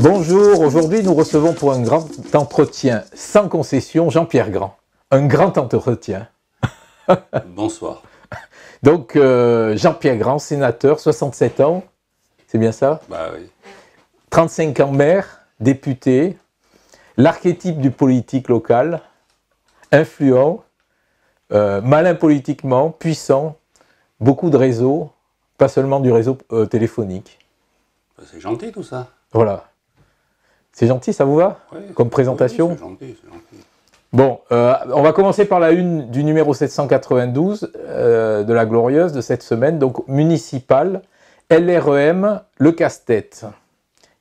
Bonjour, aujourd'hui nous recevons pour un grand entretien sans concession Jean-Pierre Grand. Un grand entretien. Bonsoir. Donc Jean-Pierre Grand, sénateur, 67 ans, c'est bien ça? Bah oui. 35 ans maire, député, l'archétype du politique local, influent, malin politiquement, puissant, beaucoup de réseaux, pas seulement du réseau téléphonique. Bah, c'est gentil tout ça. Voilà. C'est gentil, ça vous va? Oui, comme présentation? Oui, c'est gentil, c'est gentil. Bon, on va commencer par la une du numéro 792 de la Glorieuse de cette semaine, donc municipal, LREM, le casse-tête.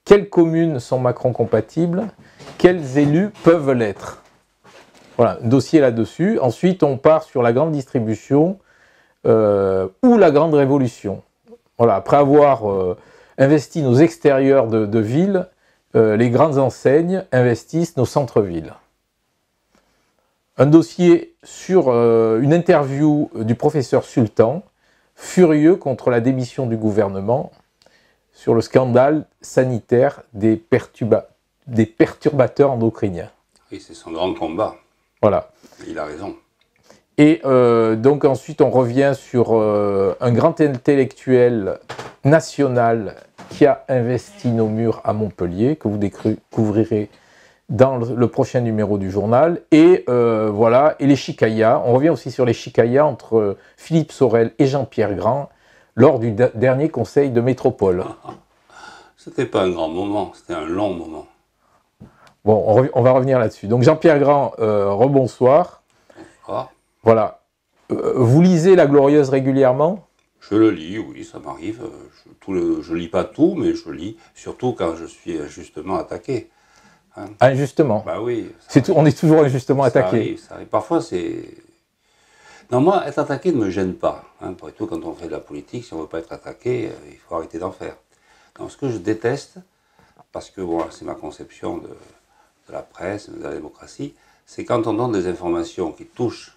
Quelles communes sont Macron compatibles? Quels élus peuvent l'être? Voilà, un dossier là-dessus. Ensuite, on part sur la grande distribution ou la grande révolution. Voilà, après avoir investi nos extérieurs de ville, les grandes enseignes investissent nos centres-villes. Un dossier sur une interview du professeur Sultan, furieux contre la démission du gouvernement, sur le scandale sanitaire des perturbateurs endocriniens. Oui, c'est son grand combat. Voilà. Il a raison. Et donc ensuite on revient sur un grand intellectuel national qui a investi nos murs à Montpellier, que vous découvrirez dans le prochain numéro du journal. Et voilà, et les chicayas. On revient aussi sur les chicayas entre Philippe Sorel et Jean-Pierre Grand lors du dernier conseil de métropole. C'était pas un grand moment, c'était un long moment. Bon, on va revenir là-dessus. Donc Jean-Pierre Grand, rebonsoir. Ah, Voilà. Vous lisez La Glorieuse régulièrement? je le lis, oui, ça m'arrive. Je lis pas tout, mais je lis, surtout quand je suis injustement attaqué. Hein. Injustement. Bah oui. On est toujours injustement attaqué. Arrive, ça arrive. Parfois, c'est... Non, moi, être attaqué ne me gêne pas. Hein. Pour tout, quand on fait de la politique, si on ne veut pas être attaqué, il faut arrêter d'en faire. Donc, ce que je déteste, parce que bon, c'est ma conception de la presse, de la démocratie, c'est quand on donne des informations qui touchent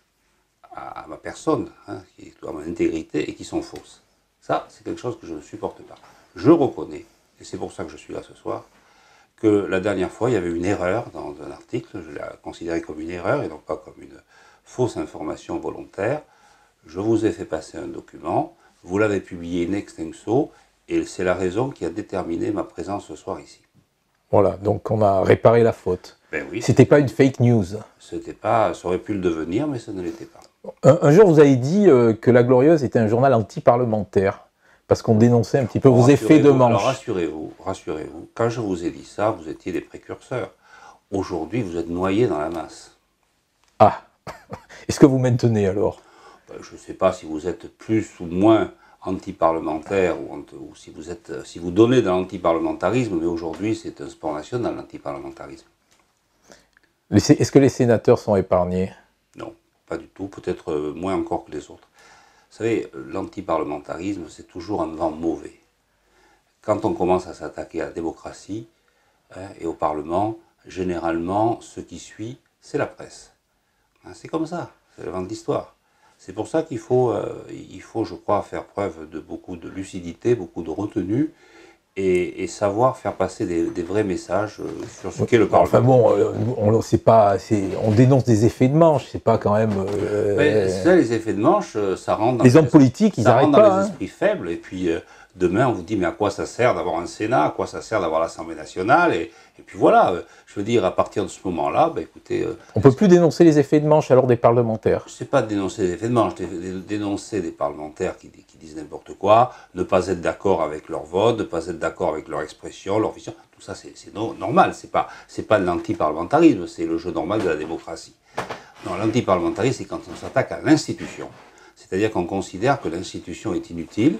à ma personne, hein, à mon intégrité, et qui sont fausses. Ça, c'est quelque chose que je ne supporte pas. Je reconnais, et c'est pour ça que je suis là ce soir, que la dernière fois, il y avait une erreur dans un article, je l'ai considéré comme une erreur, et non pas comme une fausse information volontaire. Je vous ai fait passer un document, vous l'avez publié in extenso, et c'est la raison qui a déterminé ma présence ce soir ici. Voilà, donc on a réparé la faute. Ben oui. C'était pas une fake news. C'était pas, ça aurait pu le devenir, mais ça ne l'était pas. Un jour, vous avez dit que La Glorieuse était un journal anti-parlementaire, parce qu'on dénonçait un petit peu vos effets de manche. Alors rassurez-vous, quand je vous ai dit ça, vous étiez des précurseurs. Aujourd'hui, vous êtes noyés dans la masse. Ah, est-ce que vous maintenez alors? Ben, je ne sais pas si vous êtes plus ou moins anti-parlementaire, ou si vous donnez de l'anti-parlementarisme, mais aujourd'hui, c'est un sport national, l'anti-parlementarisme. Est-ce que les sénateurs sont épargnés? Non, pas du tout, peut-être moins encore que les autres. Vous savez, l'antiparlementarisme, c'est toujours un vent mauvais. Quand on commence à s'attaquer à la démocratie et au Parlement, généralement, ce qui suit, c'est la presse. Hein, c'est comme ça, c'est le vent de l'histoire. C'est pour ça qu'il faut, je crois, faire preuve de beaucoup de lucidité, beaucoup de retenue, et savoir faire passer des vrais messages sur ce qu'est le Parlement. Enfin bon, on dénonce des effets de manche, c'est pas quand même... Ça, les effets de manche, ça rentre dans les hommes politiques, ils n'arrêtent pas. Les esprits faibles, et puis demain on vous dit mais à quoi ça sert d'avoir un Sénat, à quoi ça sert d'avoir l'Assemblée nationale, et puis voilà, je veux dire, à partir de ce moment-là, bah, écoutez... on ne peut plus dénoncer les effets de manche alors des parlementaires. Je ne sais pas dénoncer les effets de manche, dénoncer des parlementaires qui disent n'importe quoi, ne pas être d'accord avec leur vote, ne pas être d'accord avec leur expression, leur vision, tout ça c'est normal, c'est pas de l'antiparlementarisme, c'est le jeu normal de la démocratie. Non, l'antiparlementarisme, c'est quand on s'attaque à l'institution. C'est-à-dire qu'on considère que l'institution est inutile,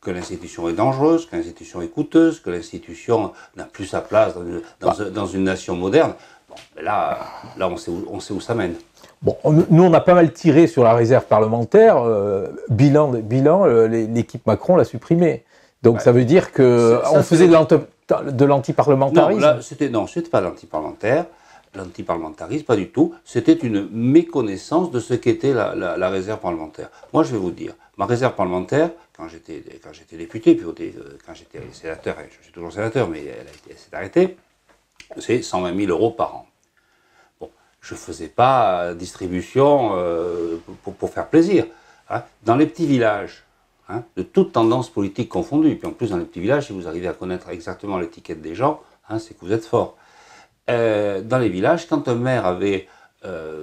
que l'institution est dangereuse, que l'institution est coûteuse, que l'institution n'a plus sa place dans une nation moderne. Bon, mais là on sait où ça mène. Bon, nous, on a pas mal tiré sur la réserve parlementaire. Bilan, l'équipe Macron l'a supprimée. Donc, ouais. Ça veut dire qu'on faisait de l'antiparlementarisme. Non, c'était pas l'antiparlementaire. L'antiparlementarisme, pas du tout. C'était une méconnaissance de ce qu'était la réserve parlementaire. Moi, je vais vous dire, ma réserve parlementaire, quand j'étais député, puis quand j'étais sénateur, je suis toujours sénateur, mais elle s'est arrêtée, c'est 120 000 euros par an. Bon, je ne faisais pas distribution pour faire plaisir. Hein. Dans les petits villages, hein, de toutes tendances politiques confondues, et puis en plus dans les petits villages, si vous arrivez à connaître exactement l'étiquette des gens, hein, c'est que vous êtes fort. Dans les villages, quand un maire avait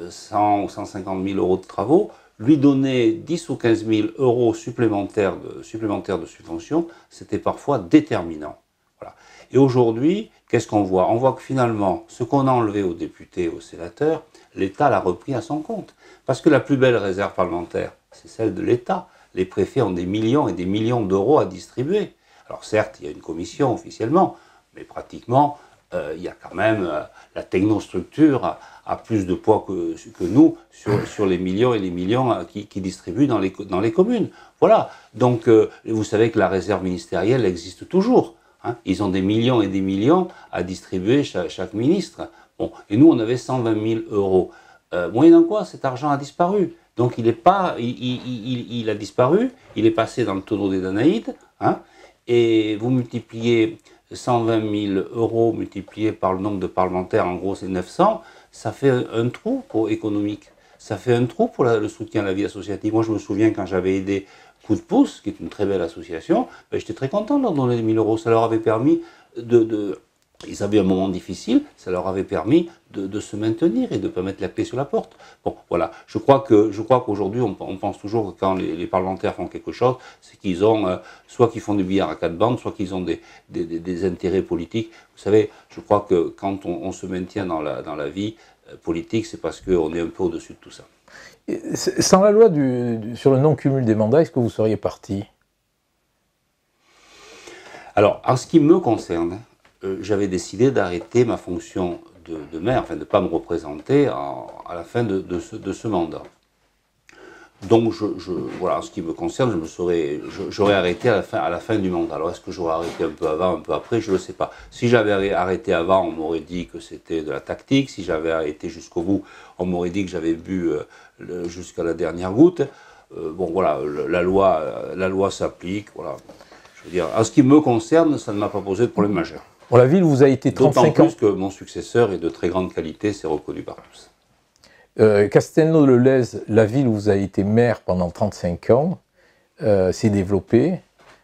100 ou 150 000 euros de travaux, lui donner 10 ou 15 000 euros supplémentaires de subvention, c'était parfois déterminant. Voilà. Et aujourd'hui, qu'est-ce qu'on voit? On voit que finalement, ce qu'on a enlevé aux députés, aux sénateurs, l'État l'a repris à son compte. Parce que la plus belle réserve parlementaire, c'est celle de l'État. Les préfets ont des millions et des millions d'euros à distribuer. Alors certes, il y a une commission officiellement, mais pratiquement, il y a quand même la technostructure a plus de poids que nous sur les millions et les millions qui distribuent dans les communes. Voilà. Donc, vous savez que la réserve ministérielle existe toujours. Hein. Ils ont des millions et des millions à distribuer chaque ministre. Bon. Et nous, on avait 120 000 euros. Moyennant quoi, cet argent a disparu. Donc, il a disparu, il est passé dans le tonneau des Danaïdes. Hein, et vous multipliez 120 000 euros multiplié par le nombre de parlementaires, en gros c'est 900, ça fait un trou économique. Ça fait un trou pour le soutien à la vie associative. Moi je me souviens quand j'avais aidé Coup de pouce, qui est une très belle association, ben, j'étais très content de leur donner les 1000 euros. Ça leur avait permis ils avaient un moment difficile, ça leur avait permis de se maintenir et de ne pas mettre la clé sur la porte. Bon, voilà. Je crois qu'aujourd'hui, on pense toujours que quand les parlementaires font quelque chose, c'est qu'ils ont, soit qu'ils font du billard à quatre bandes, soit qu'ils ont des intérêts politiques. Vous savez, je crois que quand on se maintient dans la vie politique, c'est parce qu'on est un peu au-dessus de tout ça. Sans la loi sur le non-cumul des mandats, est-ce que vous seriez parti? Alors, en ce qui me concerne, j'avais décidé d'arrêter ma fonction de maire, enfin de ne pas me représenter à la fin de ce mandat. Donc, voilà, en ce qui me concerne, j'aurais arrêté à la fin du mandat. Alors, est-ce que j'aurais arrêté un peu avant, un peu après? Je ne le sais pas. Si j'avais arrêté avant, on m'aurait dit que c'était de la tactique. Si j'avais arrêté jusqu'au bout, on m'aurait dit que j'avais bu jusqu'à la dernière goutte. Bon, voilà, la loi s'applique. Voilà. Je veux dire, en ce qui me concerne, ça ne m'a pas posé de problème majeur. Bon, la ville vous a été 35 ans. D'autant plus que mon successeur est de très grande qualité, c'est reconnu par tous. Castelnau-le-Lez, la ville où vous avez été maire pendant 35 ans, s'est développée.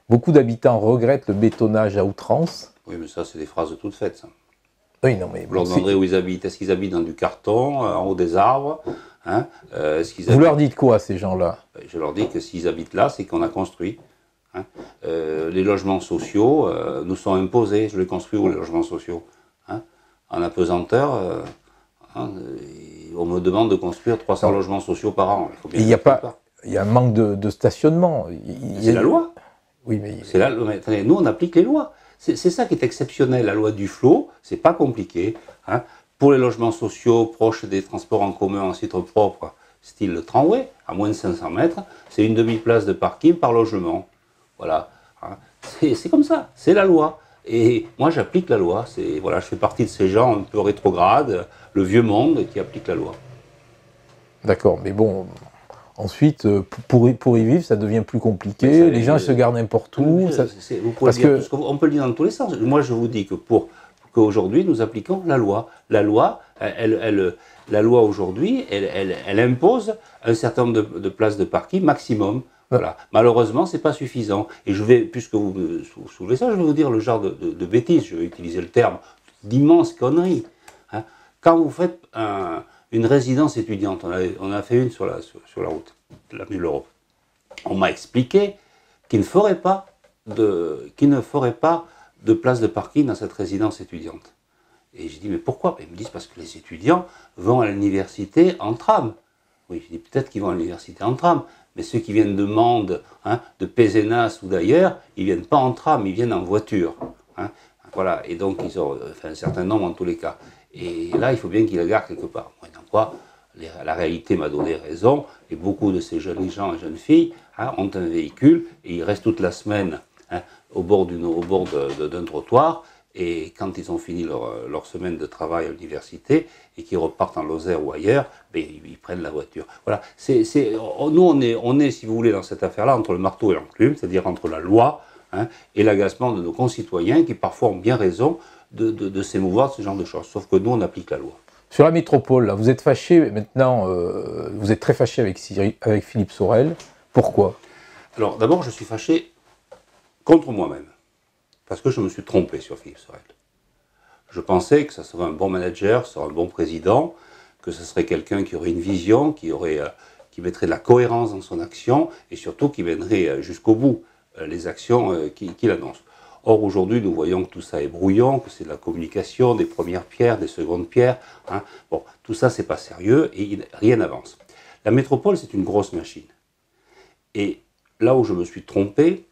Beaucoup d'habitants regrettent le bétonnage à outrance. Oui, mais ça, c'est des phrases toutes faites, ça. Oui, non, mais... Vous leur demanderez où ils habitent. Est-ce qu'ils habitent dans du carton, en haut des arbres, hein? Vous leur dites quoi, ces gens-là? Je leur dis que s'ils habitent là, c'est qu'on a construit. Hein. Les logements sociaux nous sont imposés. Je les construis où, les logements sociaux? Hein? En apesanteur, on me demande de construire 300 logements sociaux par an. Il y a un manque de stationnement. C'est la loi. Oui, mais... C'est la loi. Mais attendez, nous, on applique les lois. C'est ça qui est exceptionnel. La loi Duflot, c'est pas compliqué. Hein. Pour les logements sociaux proches des transports en commun en site propre, style le tramway, à moins de 500 mètres, c'est une demi-place de parking par logement. Voilà. Hein. C'est comme ça. C'est la loi. Et moi, j'applique la loi. Voilà, je fais partie de ces gens un peu rétrogrades, le vieux monde qui applique la loi. D'accord, mais bon, ensuite, pour y vivre, ça devient plus compliqué. Les gens se gardent n'importe où. On peut le dire dans tous les sens. Moi, je vous dis que qu'aujourd'hui, nous appliquons la loi. La loi, aujourd'hui, elle impose un certain nombre de places de parking maximum. Voilà. Malheureusement, ce n'est pas suffisant. Et puisque vous soulevez ça, je vais vous dire le genre de bêtises, je vais utiliser le terme, d'immenses conneries. Hein. Quand vous faites une résidence étudiante, on a fait une sur la route, l'avenue de l'Europe, on m'a expliqué qu'il ne ferait pas de place de parking dans cette résidence étudiante. Et j'ai dit, mais pourquoi? Ils me disent, parce que les étudiants vont à l'université en tram. Oui, je dis, peut-être qu'ils vont à l'université en tram. Mais ceux qui viennent de Mende, hein, de Pézenas ou d'ailleurs, ils ne viennent pas en tram, ils viennent en voiture. Hein. Voilà, et donc ils ont un certain nombre en tous les cas. Et là, il faut bien qu'ils la gardent quelque part. Maintenant quoi, la réalité m'a donné raison, et beaucoup de ces jeunes gens et jeunes filles ont un véhicule, et ils restent toute la semaine au bord d'un trottoir, et quand ils ont fini leur semaine de travail à l'université, et qu'ils repartent en Lozère ou ailleurs, ben, ils prennent la voiture. Voilà. Nous, on est, si vous voulez, dans cette affaire-là, entre le marteau et l'enclume, c'est-à-dire entre la loi et l'agacement de nos concitoyens, qui parfois ont bien raison de s'émouvoir de ce genre de choses. Sauf que nous, on applique la loi. Sur la métropole, là, vous êtes fâché maintenant, vous êtes très fâché avec Philippe Sorel. Pourquoi? Alors d'abord, je suis fâché contre moi-même. Parce que je me suis trompé sur Philippe Sorel. Je pensais que ça serait un bon manager, ça serait un bon président, que ce serait quelqu'un qui aurait une vision, qui mettrait de la cohérence dans son action et surtout qui mènerait jusqu'au bout les actions qu'il annonce. Or, aujourd'hui, nous voyons que tout ça est brouillon, que c'est de la communication, des premières pierres, des secondes pierres. Hein. Bon, tout ça, c'est pas sérieux et rien n'avance. La métropole, c'est une grosse machine. Et là où je me suis trompé,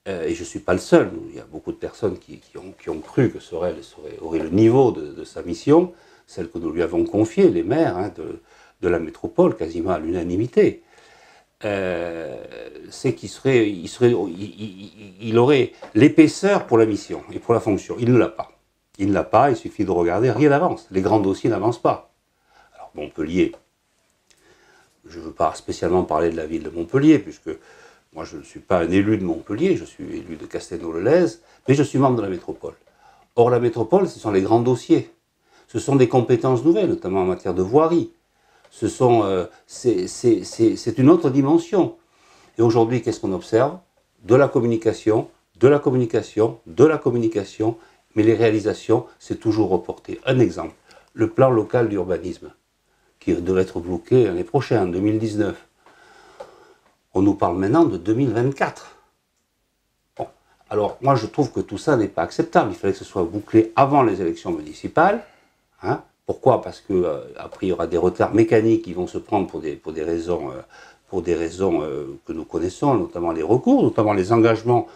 et je ne suis pas le seul, il y a beaucoup de personnes qui ont cru que Sorel aurait le niveau de sa mission, celle que nous lui avons confiée, les maires hein, de la métropole, quasiment à l'unanimité. C'est qu'il aurait l'épaisseur pour la mission et pour la fonction. Il ne l'a pas. Il ne l'a pas, il suffit de regarder, rien n'avance. Les grands dossiers n'avancent pas. Alors Montpellier, je ne veux pas spécialement parler de la ville de Montpellier, puisque moi je ne suis pas un élu de Montpellier, je suis élu de Castelnau-le-Lez, mais je suis membre de la métropole. Or la métropole, ce sont les grands dossiers. Ce sont des compétences nouvelles, notamment en matière de voirie. C'est une autre dimension. Et aujourd'hui, qu'est-ce qu'on observe? De la communication, de la communication, de la communication, mais les réalisations, c'est toujours reporté. Un exemple, le plan local d'urbanisme, qui devait être bloqué l'année prochaine, en 2019. On nous parle maintenant de 2024. Bon. Alors, moi, je trouve que tout ça n'est pas acceptable. Il fallait que ce soit bouclé avant les élections municipales. Hein. Pourquoi? Parce qu'après, il y aura des retards mécaniques qui vont se prendre pour des raisons que nous connaissons, notamment les recours, notamment les engagements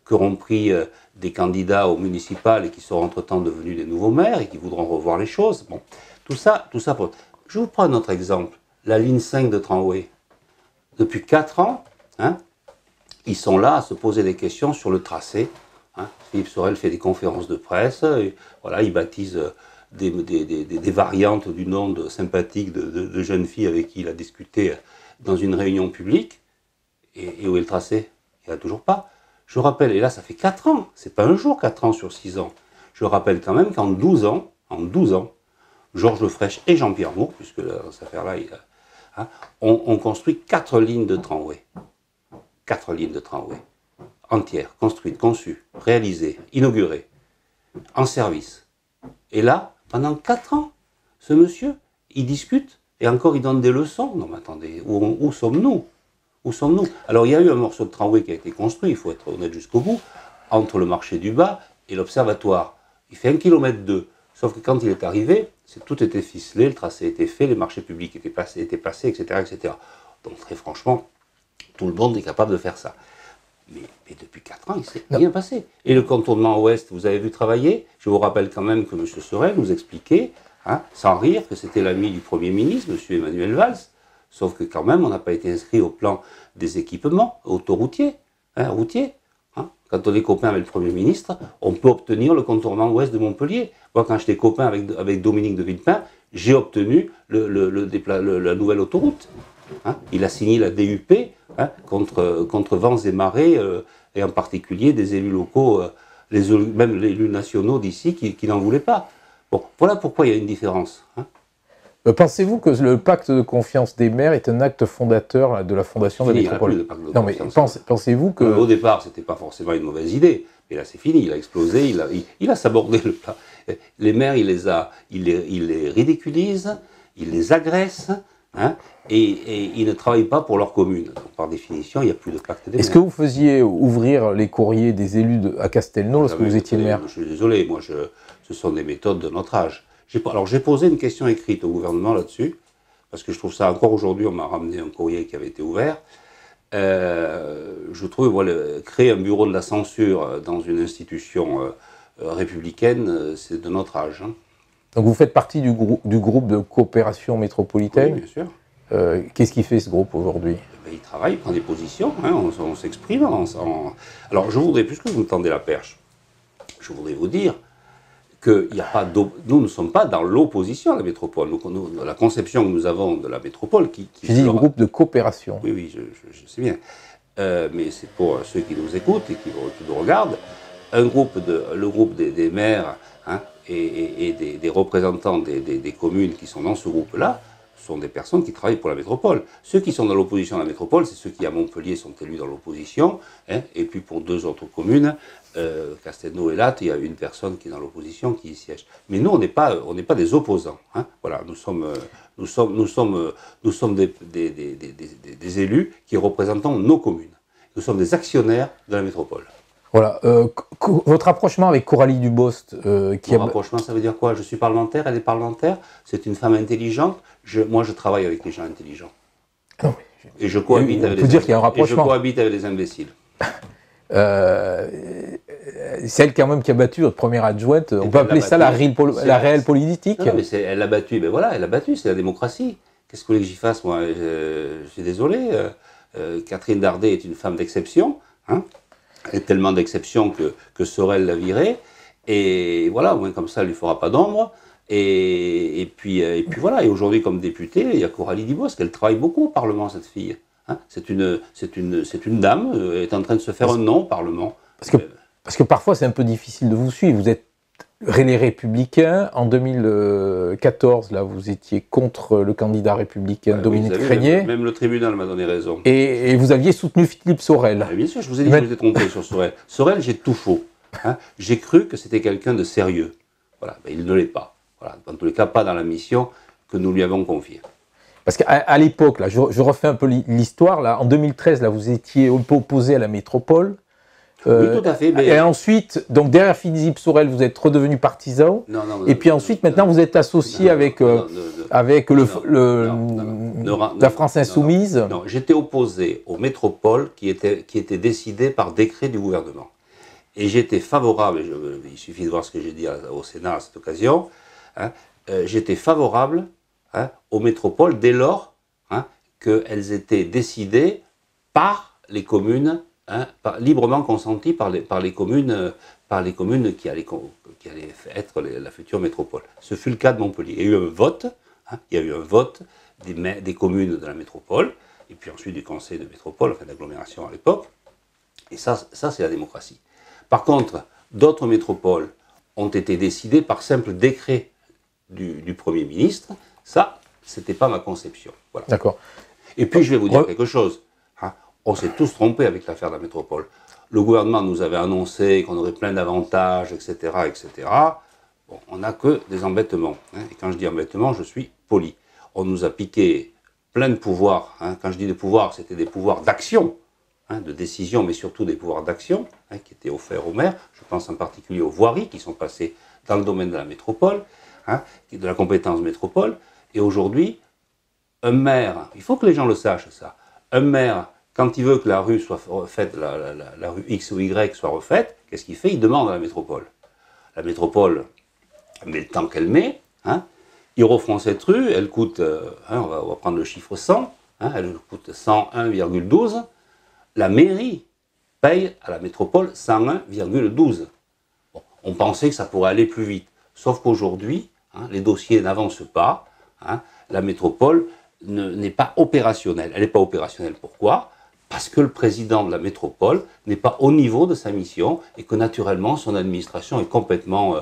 qu'auront pris des candidats aux municipales et qui seront entre-temps devenus des nouveaux maires et qui voudront revoir les choses. Bon. Tout ça. Je vous prends un autre exemple. La ligne 5 de tramway. Depuis 4 ans, hein, ils sont là à se poser des questions sur le tracé. Hein. Philippe Sorel fait des conférences de presse, et, voilà, il baptise des variantes du nom sympathique de jeunes filles avec qui il a discuté dans une réunion publique. Et où est le tracé? Il n'y en a toujours pas. Je rappelle, et là ça fait 4 ans, c'est pas un jour 4 ans sur 6 ans. Je rappelle quand même qu'en 12 ans, Georges Lefraiche et Jean-Pierre Moore, puisque dans cette affaire-là, on construit 4 lignes de tramway. 4 lignes de tramway. Entières, construites, conçues, réalisées, inaugurées, en service. Et là, pendant 4 ans, ce monsieur, il discute, et encore il donne des leçons. Non mais attendez, où sommes-nous? Où sommes-nous? Alors il y a eu un morceau de tramway qui a été construit, il faut être honnête jusqu'au bout, entre le marché du Bas et l'observatoire. Il fait 1,2 km. Sauf que quand il est arrivé, tout était ficelé, le tracé était fait, les marchés publics étaient placés, etc., etc. Donc très franchement, tout le monde est capable de faire ça. Mais depuis 4 ans, il ne s'est rien passé. Et le contournement ouest, vous avez vu travailler? Je vous rappelle quand même que M. Sorel nous expliquait, hein, sans rire, que c'était l'ami du Premier ministre, M. Emmanuel Valls. Sauf que quand même, on n'a pas été inscrit au plan des équipements autoroutiers, hein, routiers. Hein. Quand on est copain avec le Premier ministre, on peut obtenir le contournement ouest de Montpellier. Moi, quand j'étais copain avec Dominique de Villepin, j'ai obtenu la nouvelle autoroute. Hein. Il a signé la DUP hein, contre vents et marées, et en particulier des élus locaux, même les élus nationaux d'ici qui n'en voulaient pas. Bon, voilà pourquoi il y a une différence. Hein. Pensez-vous que le pacte de confiance des maires est un acte fondateur de la fondation de la métropole? Non, mais pensez-vous que... Au départ, ce n'était pas forcément une mauvaise idée, mais là c'est fini, il a explosé, il a sabordé le plat. Les maires, il les ridiculise, il les agresse, hein, et ils ne travaillent pas pour leur commune. Donc, par définition, il n'y a plus de pacte des maires. Est-ce que vous faisiez ouvrir les courriers des élus à Castelnau lorsque vous étiez maire? Je suis désolé, moi, ce sont des méthodes de notre âge. Alors j'ai posé une question écrite au gouvernement là-dessus, parce que je trouve ça, encore aujourd'hui, on m'a ramené un courrier qui avait été ouvert. Je trouve, voilà, créer un bureau de la censure dans une institution républicaine, c'est de notre âge. Hein. Donc vous faites partie du groupe de coopération métropolitaine? Oui, bien sûr. Qu'est-ce qui fait ce groupe aujourd'hui? Il travaille, il prend des positions, hein, on s'exprime. Alors je voudrais, puisque vous me tendez la perche, je voudrais vous dire que nous ne sommes pas dans l'opposition à la métropole. La conception que nous avons de la métropole... Je dis groupe de coopération. Oui, je sais bien. Mais c'est pour ceux qui nous écoutent et qui nous regardent. le groupe des maires, hein, et des représentants des communes qui sont dans ce groupe-là sont des personnes qui travaillent pour la métropole. Ceux qui sont dans l'opposition à la métropole, c'est ceux qui à Montpellier sont élus dans l'opposition, hein, et puis pour 2 autres communes, Castelnau et Latte, il y a une personne qui est dans l'opposition qui y siège. Mais nous, on n'est pas des opposants. Hein. Voilà, nous sommes des élus qui représentent nos communes. Nous sommes des actionnaires de la métropole. Voilà. Votre rapprochement avec Coralie Dubost, Mon rapprochement, ça veut dire quoi? Je suis parlementaire, elle est parlementaire, c'est une femme intelligente. Moi, je travaille avec des gens intelligents. Non, et je cohabite avec des imbéciles. Celle quand même qui a battu votre première adjointe, on peut appeler ça la réelle politique. Non, mais elle l'a battu, ben voilà, elle l'a battu, c'est la démocratie. Qu'est-ce que vous voulez que j'y fasse, moi? Je suis désolé. Catherine Dardet est une femme d'exception, hein. Elle est tellement d'exception que Sorel l'a virée. Et voilà, au moins comme ça, elle ne lui fera pas d'ombre. Et puis voilà, et aujourd'hui, comme députée, il y a Coralie Dubost, elle travaille beaucoup au Parlement, cette fille. Hein, c'est une dame, elle est en train de se faire un nom au Parlement. Parce que parfois, c'est un peu difficile de vous suivre. Vous êtes les Républicains. En 2014, là, vous étiez contre le candidat républicain Dominique Régnier. Même le tribunal m'a donné raison. Et vous aviez soutenu Philippe Sorel. Bien sûr, je vous ai dit que je m'étais trompé sur Sorel. Sorel, j'ai tout faux. Hein. J'ai cru que c'était quelqu'un de sérieux. Voilà, ben, il ne l'est pas. Voilà. En tous les cas, pas dans la mission que nous lui avons confiée. Parce qu'à l'époque, là, je refais un peu l'histoire. Là, en 2013, là, vous étiez un peu opposé à la métropole. Oui, tout à fait. Mais... Et ensuite, donc derrière Philippe Sorel, vous êtes redevenu partisan. Et puis ensuite, maintenant, vous êtes associé avec la France Insoumise. Non, j'étais opposé aux métropoles qui étaient décidées par décret du gouvernement. Et j'étais favorable, il suffit de voir ce que j'ai dit au Sénat à cette occasion, hein, j'étais favorable, hein, aux métropoles dès lors, hein, qu'elles étaient décidées par les communes, hein, librement consenties par les communes qui allaient être la future métropole. Ce fut le cas de Montpellier. Il y a eu un vote, hein, des communes de la métropole, et puis ensuite du conseil de métropole, enfin d'agglomération à l'époque, et ça c'est la démocratie. Par contre, d'autres métropoles ont été décidées par simple décret du Premier ministre. Ça, ce n'était pas ma conception. Voilà. D'accord. Et puis, je vais vous dire quelque chose. Hein. On s'est tous trompés avec l'affaire de la métropole. Le gouvernement nous avait annoncé qu'on aurait plein d'avantages, etc., etc. Bon, on n'a que des embêtements. Hein. Et quand je dis embêtements, je suis poli. On nous a piqué plein de pouvoirs. Hein. Quand je dis des pouvoirs, c'était des pouvoirs d'action. Hein, de décision, mais surtout des pouvoirs d'action, hein, qui étaient offerts aux maires. Je pense en particulier aux voiries qui sont passées dans le domaine de la métropole, hein, de la compétence métropole. Et aujourd'hui, un maire, il faut que les gens le sachent ça, un maire, quand il veut que la rue soit refaite, la rue X ou Y soit refaite, qu'est-ce qu'il fait? Il demande à la métropole. La métropole met le temps qu'elle met, hein, ils refont cette rue, elle coûte, hein, on va prendre le chiffre 100, hein, elle coûte 101,12. La mairie paye à la métropole 101,12. Bon, on pensait que ça pourrait aller plus vite. Sauf qu'aujourd'hui, hein, les dossiers n'avancent pas. Hein, la métropole n'est pas opérationnelle. Elle n'est pas opérationnelle. Pourquoi? Parce que le président de la métropole n'est pas au niveau de sa mission et que naturellement son administration est complètement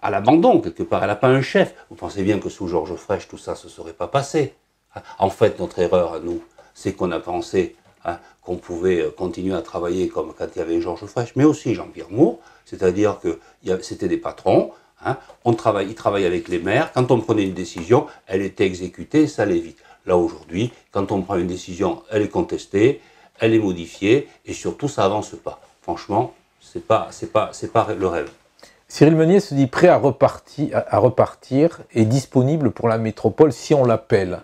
à l'abandon quelque part. Elle n'a pas un chef. Vous pensez bien que sous Georges Frêche, tout ça ne se serait pas passé. En fait, notre erreur à nous, c'est qu'on a pensé, hein, qu'on pouvait continuer à travailler comme quand il y avait Georges Frêche, mais aussi Jean-Pierre Moore, c'est-à-dire que c'était des patrons, hein, ils travaillaient avec les maires, quand on prenait une décision, elle était exécutée, ça allait vite. Là aujourd'hui, quand on prend une décision, elle est contestée, elle est modifiée, et surtout ça avance pas. Franchement, c'est pas le rêve. Cyril Meunier se dit prêt à repartir et disponible pour la métropole si on l'appelle.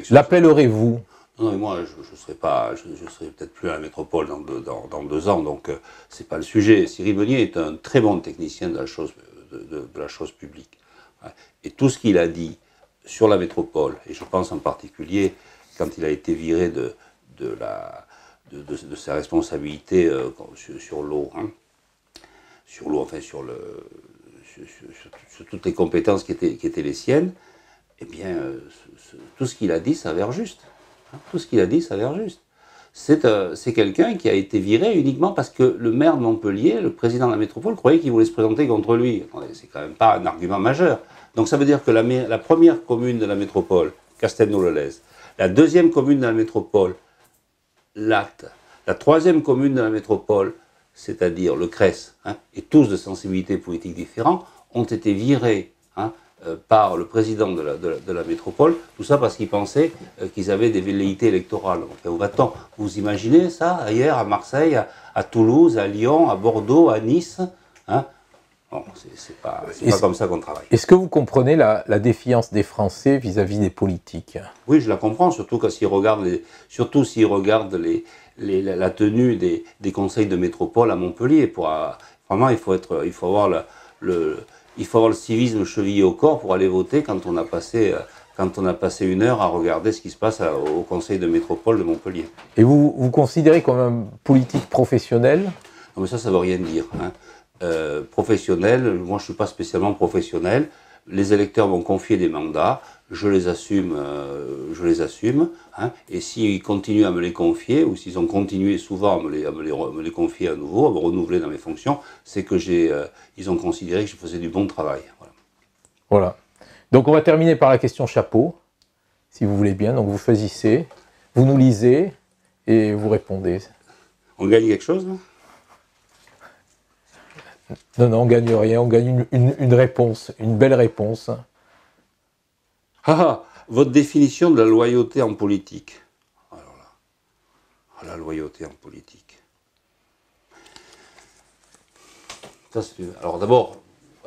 L'appellerez-vous? Non, mais moi, je serai peut-être plus à la métropole dans 2 ans, donc c'est pas le sujet. Cyril Meunier est un très bon technicien de la chose publique. Et tout ce qu'il a dit sur la métropole, et je pense en particulier quand il a été viré de sa responsabilité sur l'eau, hein, sur l'eau, enfin sur toutes les compétences qui étaient les siennes, eh bien, tout ce qu'il a dit s'avère juste. Hein, tout ce qu'il a dit s'avère juste. c'est quelqu'un qui a été viré uniquement parce que le maire de Montpellier, le président de la métropole, croyait qu'il voulait se présenter contre lui. C'est quand même pas un argument majeur. Donc ça veut dire que la première commune de la métropole, Castelnau-le-Lez, la deuxième commune de la métropole, Latte, la troisième commune de la métropole, c'est-à-dire le Cress, hein, et tous de sensibilités politiques différentes, ont été virés par le président de la métropole, tout ça parce qu'ils pensaient qu'ils avaient des velléités électorales. Enfin, où va-t-on? Vous imaginez ça ailleurs, à Marseille, à Toulouse, à Lyon, à Bordeaux, à Nice, hein? Bon, c'est pas comme ça qu'on travaille. Est-ce que vous comprenez la défiance des Français vis-à-vis des politiques? Oui, je la comprends, surtout s'ils regardent, la tenue des conseils de métropole à Montpellier. Vraiment, il faut avoir le civisme chevillé au corps pour aller voter quand on a passé 1 heure à regarder ce qui se passe au conseil de métropole de Montpellier. Et vous considérez comme un politique professionnel? Non, mais ça veut rien dire. Hein. Professionnel, moi je ne suis pas spécialement professionnel. Les électeurs m'ont confié des mandats, je les assume, hein, et s'ils continuent à me les confier, ou s'ils ont continué souvent à me les confier à nouveau, à me renouveler dans mes fonctions, c'est que ils ont considéré que je faisais du bon travail. Voilà. Donc on va terminer par la question chapeau, si vous voulez bien. Donc vous choisissez, vous nous lisez et vous répondez. On gagne quelque chose, non ? Non, on gagne rien, on gagne une réponse, une belle réponse. Votre définition de la loyauté en politique. Alors là, la loyauté en politique. Alors d'abord,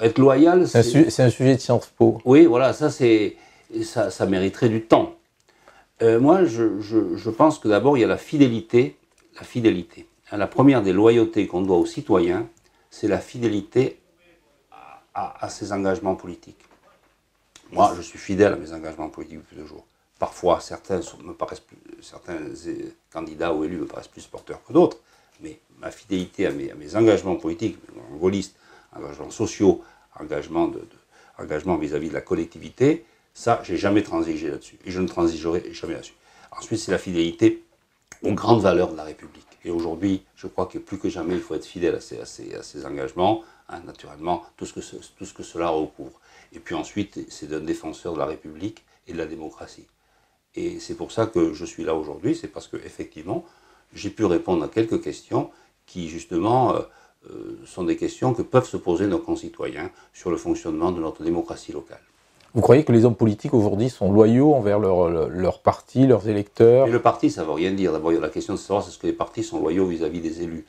être loyal, c'est un sujet de Sciences Po. Oui, voilà, ça mériterait du temps. Moi, je pense que d'abord, il y a la fidélité. La première des loyautés qu'on doit aux citoyens, c'est la fidélité à ses engagements politiques. Moi, je suis fidèle à mes engagements politiques depuis toujours. Parfois, certains candidats ou élus me paraissent plus porteurs que d'autres, mais ma fidélité à mes engagements politiques, gaullistes, engagements sociaux, engagement vis-à-vis de la collectivité, ça, j'ai jamais transigé là-dessus. Et je ne transigerai jamais là-dessus. Ensuite, c'est la fidélité aux grandes valeurs de la République. Et aujourd'hui, je crois que plus que jamais, il faut être fidèle à ces engagements, hein, naturellement, tout ce que cela recouvre. Et puis ensuite, c'est d'un défenseur de la République et de la démocratie. Et c'est pour ça que je suis là aujourd'hui, c'est parce qu'effectivement, j'ai pu répondre à quelques questions qui, justement, sont des questions que peuvent se poser nos concitoyens sur le fonctionnement de notre démocratie locale. Vous croyez que les hommes politiques aujourd'hui sont loyaux envers leur parti, leurs électeurs? Et le parti, ça ne veut rien dire. D'abord, il y a la question de savoir est-ce que les partis sont loyaux vis-à-vis des élus.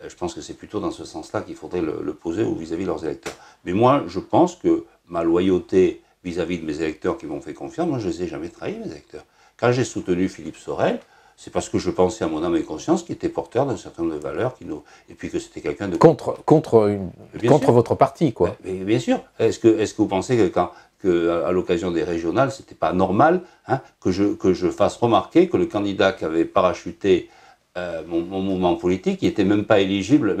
Je pense que c'est plutôt dans ce sens-là qu'il faudrait le poser ou vis-à-vis de leurs électeurs. Mais moi, je pense que ma loyauté vis-à-vis de mes électeurs qui m'ont fait confiance, moi, je ne les ai jamais trahis, mes électeurs. Quand j'ai soutenu Philippe Sorel, c'est parce que je pensais à mon âme et conscience qu'il était porteur d'un certain nombre de valeurs, et puis que c'était quelqu'un de... Contre votre parti, quoi. Mais bien sûr. Est-ce que vous pensez qu'à l'occasion des régionales, c'était pas normal, hein, que je fasse remarquer que le candidat qui avait parachuté mon mouvement politique, il était même pas éligible,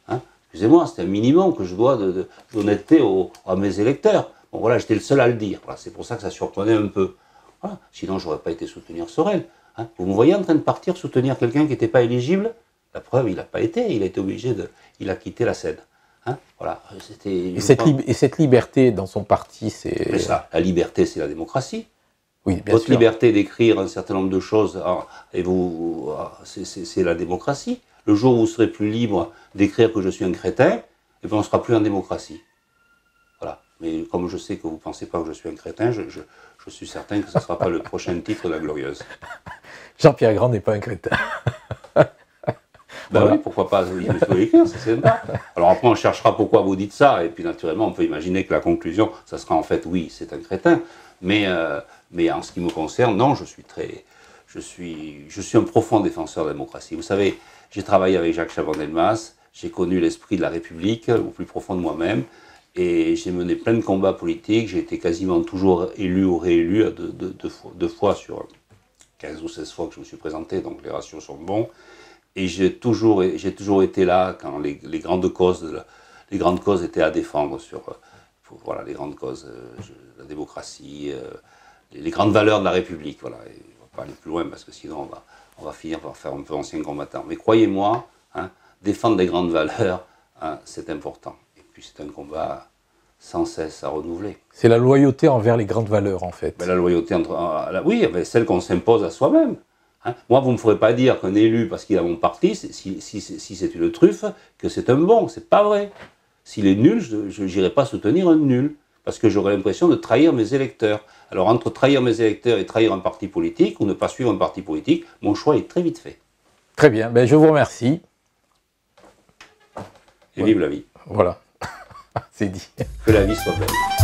hein. Excusez-moi, c'était un minimum que je dois d'honnêteté à mes électeurs. Bon voilà, j'étais le seul à le dire. Voilà, c'est pour ça que ça surprenait un peu. Voilà. Sinon, j'aurais pas été soutenir Sorel. Hein. Vous me voyez en train de partir soutenir quelqu'un qui n'était pas éligible? La preuve, il n'a pas été. Il a été obligé il a quitté la scène. Hein, voilà, et cette liberté dans son parti, c'est... Mais ça, la liberté, c'est la démocratie. Oui, bien Votre sûr. liberté d'écrire un certain nombre de choses, c'est la démocratie. Le jour où vous serez plus libre d'écrire que je suis un crétin, eh bien on ne sera plus en démocratie. Voilà. Mais comme je sais que vous ne pensez pas que je suis un crétin, je suis certain que ce ne sera pas le prochain titre de la Glorieuse. Jean-Pierre Grand n'est pas un crétin. Ben voilà. Oui, pourquoi pas, il faut l'écrire, c'est sympa. Alors après, on cherchera pourquoi vous dites ça, et puis naturellement, on peut imaginer que la conclusion, ça sera en fait, oui, c'est un crétin. Mais en ce qui me concerne, non, je suis un profond défenseur de la démocratie. Vous savez, j'ai travaillé avec Jacques Chaban-Delmas, j'ai connu l'esprit de la République au plus profond de moi-même, et j'ai mené plein de combats politiques, j'ai été quasiment toujours élu ou réélu deux fois sur 15 ou 16 fois que je me suis présenté, donc les ratios sont bons. Et j'ai toujours été là quand les grandes causes étaient à défendre voilà, les grandes causes, la démocratie, les grandes valeurs de la République. Voilà. Et on va pas aller plus loin parce que sinon on va finir par faire un peu ancien combattant. Mais croyez-moi, hein, défendre des grandes valeurs, hein, c'est important. Et puis c'est un combat sans cesse à renouveler. C'est la loyauté envers les grandes valeurs, en fait. Ben, la loyauté, oui, ben, celle qu'on s'impose à soi-même. Hein. Moi, vous ne me ferez pas dire qu'un élu, parce qu'il a mon parti, si c'est une truffe, que c'est un bon. C'est pas vrai. S'il est nul, je n'irai pas soutenir un nul, parce que j'aurais l'impression de trahir mes électeurs. Alors, entre trahir mes électeurs et trahir un parti politique, ou ne pas suivre un parti politique, mon choix est très vite fait. Très bien, ben, je vous remercie. Et vive la vie. Voilà, c'est dit. Que la vie soit belle.